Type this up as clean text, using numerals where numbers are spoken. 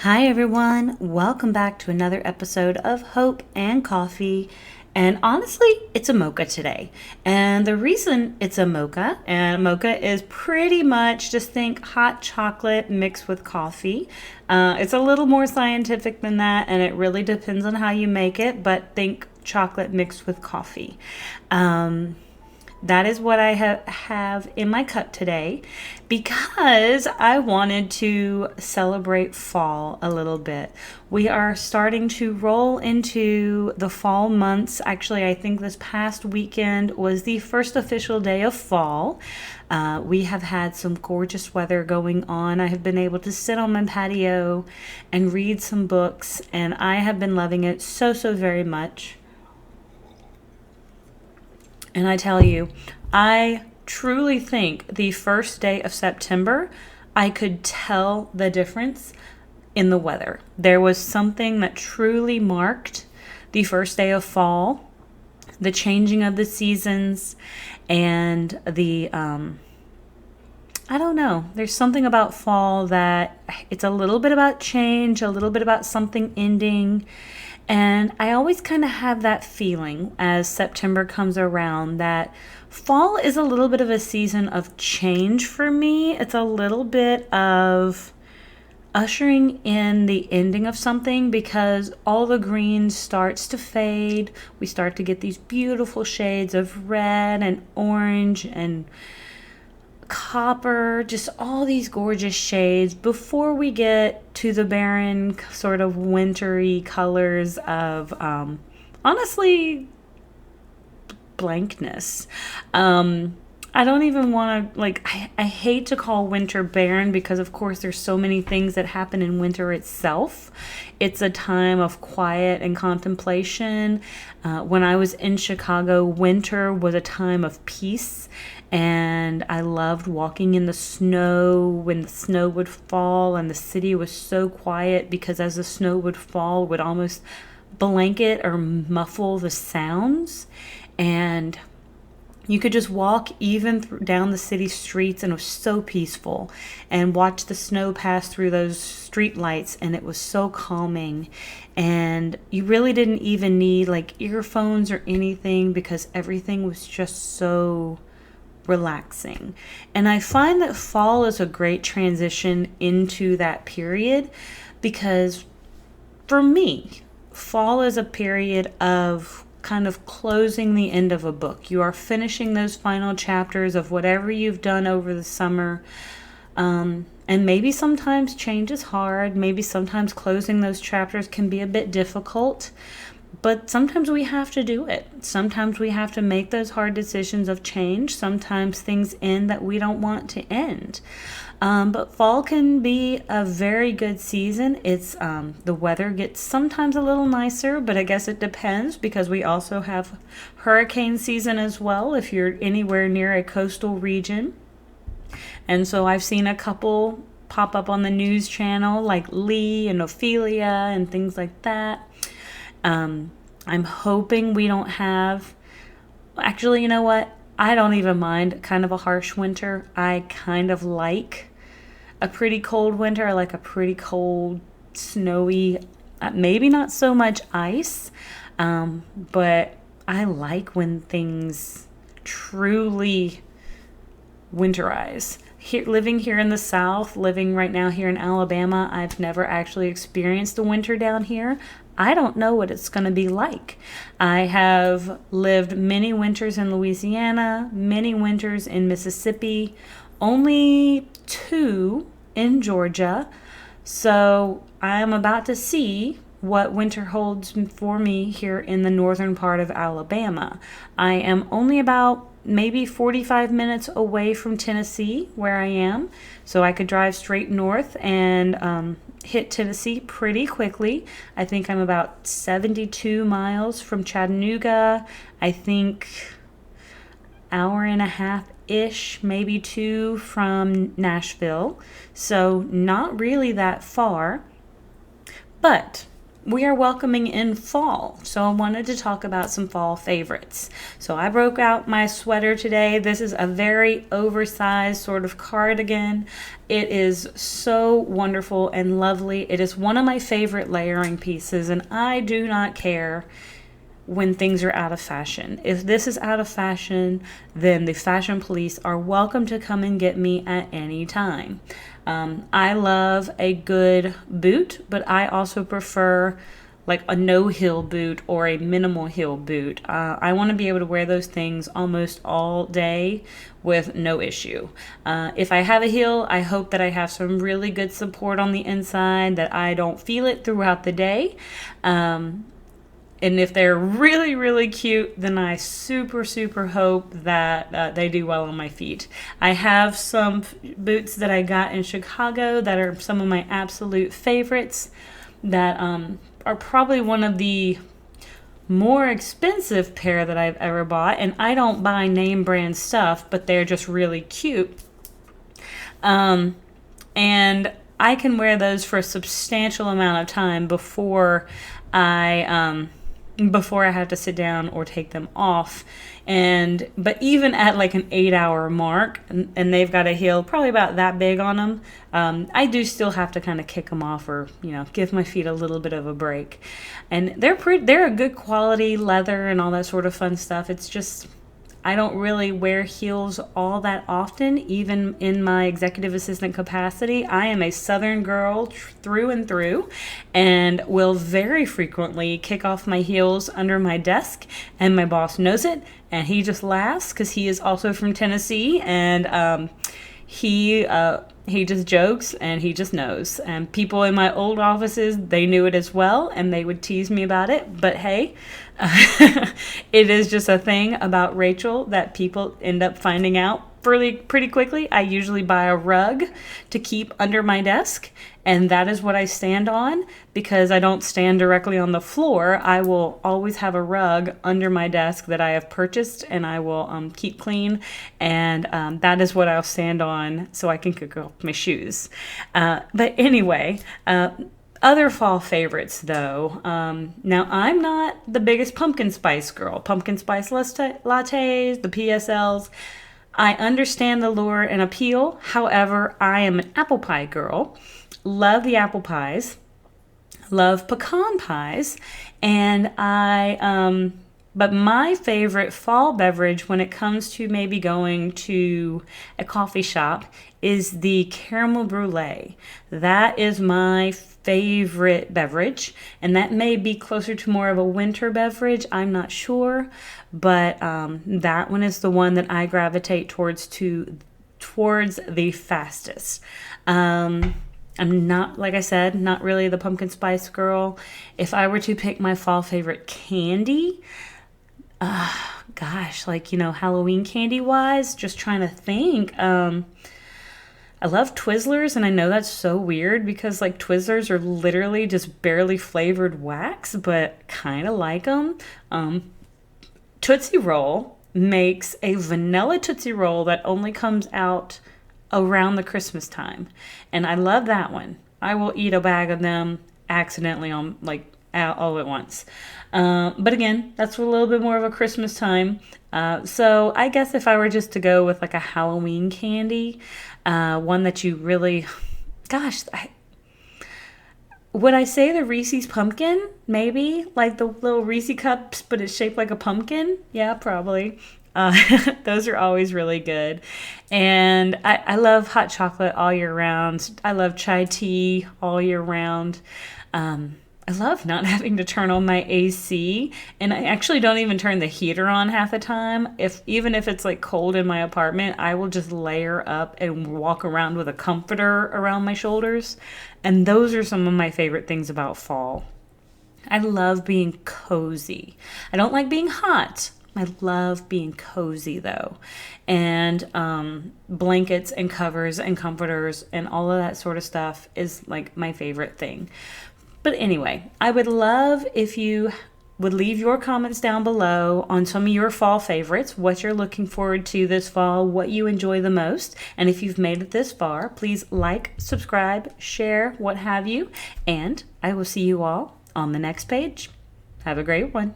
Hi, everyone. Welcome back to another episode of Hope and Coffee. And honestly, it's a mocha today. And the reason it's a mocha, and mocha is pretty much just think hot chocolate mixed with coffee. It's a little more scientific than that, and it really depends on how you make it, but think chocolate mixed with coffee. That is what I have in my cup today because I wanted to celebrate fall a little bit. We are starting to roll into the fall months. Actually, I think this past weekend was the first official day of fall. We have had some gorgeous weather going on. I have been able to sit on my patio and read some books, and I have been loving it so very much. And I tell you, I truly think the first day of September, I could tell the difference in the weather. There was something that truly marked the first day of fall, the changing of the seasons, and I don't know. There's something about fall that it's a little bit about change, a little bit about something ending. And I always kind of have that feeling as September comes around that fall is a little bit of a season of change for me. It's a little bit of ushering in the ending of something because all the green starts to fade. We start to get these beautiful shades of red and orange and copper, just all these gorgeous shades before we get to the barren sort of wintry colors of honestly blankness. I don't even want to I hate to call winter barren because of course there's so many things that happen in winter itself. It's a time of quiet and contemplation. When I was in Chicago, winter was a time of peace, and I loved walking in the snow when the snow would fall and the city was so quiet because as the snow would fall, it would almost blanket or muffle the sounds, and you could just walk even down the city streets and it was so peaceful, and watch the snow pass through those street lights, and it was so calming, and you really didn't even need like earphones or anything because everything was just so relaxing. And I find that fall is a great transition into that period because for me, fall is a period of kind of closing the end of a book. You are finishing those final chapters of whatever you've done over the summer. And maybe sometimes change is hard. Maybe sometimes closing those chapters can be a bit difficult. But sometimes we have to do it. Sometimes we have to make those hard decisions of change. Sometimes things end that we don't want to end. But fall can be a very good season. It's the weather gets sometimes a little nicer, but I guess it depends because we also have hurricane season as well if you're anywhere near a coastal region. And so I've seen a couple pop up on the news channel like Lee and Ophelia and things like that. I'm hoping we don't have, actually, you know what? I don't even mind kind of a harsh winter. I kind of like a pretty cold winter. I like a pretty cold, snowy, maybe not so much ice, but I like when things truly winterize. Living here in the South, living right now here in Alabama, I've never actually experienced the winter down here. I don't know what it's going to be like. I have lived many winters in Louisiana, many winters in Mississippi, only 2 in Georgia. So I'm about to see what winter holds for me here in the northern part of Alabama. I am only about maybe 45 minutes away from Tennessee where I am, so I could drive straight north and hit Tennessee pretty quickly. I think I'm about 72 miles from Chattanooga. I think hour and a half ish, maybe 2 from Nashville. So not really that far. But we are welcoming in fall. So I wanted to talk about some fall favorites. So I broke out my sweater today. This is a very oversized sort of cardigan. It is so wonderful and lovely. It is one of my favorite layering pieces, and I do not care when things are out of fashion. If this is out of fashion, then the fashion police are welcome to come and get me at any time. I love a good boot, but I also prefer like a no heel boot or a minimal heel boot. I want to be able to wear those things almost all day with no issue. If I have a heel, I hope that I have some really good support on the inside, that I don't feel it throughout the day. And if they're really, really cute, then I super, super hope that they do well on my feet. I have some boots that I got in Chicago that are some of my absolute favorites that are probably one of the more expensive pair that I've ever bought. And I don't buy name brand stuff, but they're just really cute. And I can wear those for a substantial amount of time before I have to sit down or take them off. But even at like an 8-hour mark, and they've got a heel probably about that big on them, I do still have to kind of kick them off, or give my feet a little bit of a break. And they're a good quality leather and all that sort of fun stuff. It's just I don't really wear heels all that often, even in my executive assistant capacity. I am a Southern girl through and through, and will very frequently kick off my heels under my desk, and my boss knows it, and he just laughs because he is also from Tennessee, and he just jokes, and he just knows. And people in my old offices, they knew it as well, and they would tease me about it. But hey, it is just a thing about Rachel that people end up finding out pretty quickly. I usually buy a rug to keep under my desk, and that is what I stand on, because I don't stand directly on the floor. I will always have a rug under my desk that I have purchased, and I will keep clean, and that is what I'll stand on so I can kick off my shoes. But anyway, other fall favorites, though. Now, I'm not the biggest pumpkin spice girl. Pumpkin spice lattes, the PSLs. I understand the lure and appeal. However, I am an apple pie girl. Love the apple pies. Love pecan pies. And but my favorite fall beverage when it comes to maybe going to a coffee shop is the caramel brulee. That is my favorite beverage, and that may be closer to more of a winter beverage. I'm not sure, but that one is the one that I gravitate towards the fastest. I'm not, like I said, not really the pumpkin spice girl. If I were to pick my fall favorite candy, Halloween candy wise, just trying to think. I love Twizzlers, and I know that's so weird because like Twizzlers are literally just barely flavored wax, but kind of like them. Tootsie Roll makes a vanilla Tootsie Roll that only comes out around the Christmas time, and I love that one. I will eat a bag of them accidentally on all at once. But again, that's a little bit more of a Christmas time. So I guess if I were just to go with like a Halloween candy, one that you really, would I say the Reese's pumpkin? Maybe like the little Reese cups, but it's shaped like a pumpkin. Yeah, probably. Those are always really good. And I love hot chocolate all year round. I love chai tea all year round. I love not having to turn on my AC, and I actually don't even turn the heater on half the time. Even if it's like cold in my apartment, I will just layer up and walk around with a comforter around my shoulders. And those are some of my favorite things about fall. I love being cozy. I don't like being hot. I love being cozy though. And blankets and covers and comforters and all of that sort of stuff is like my favorite thing. But anyway, I would love if you would leave your comments down below on some of your fall favorites, what you're looking forward to this fall, what you enjoy the most. And if you've made it this far, please like, subscribe, share, what have you. And I will see you all on the next page. Have a great one.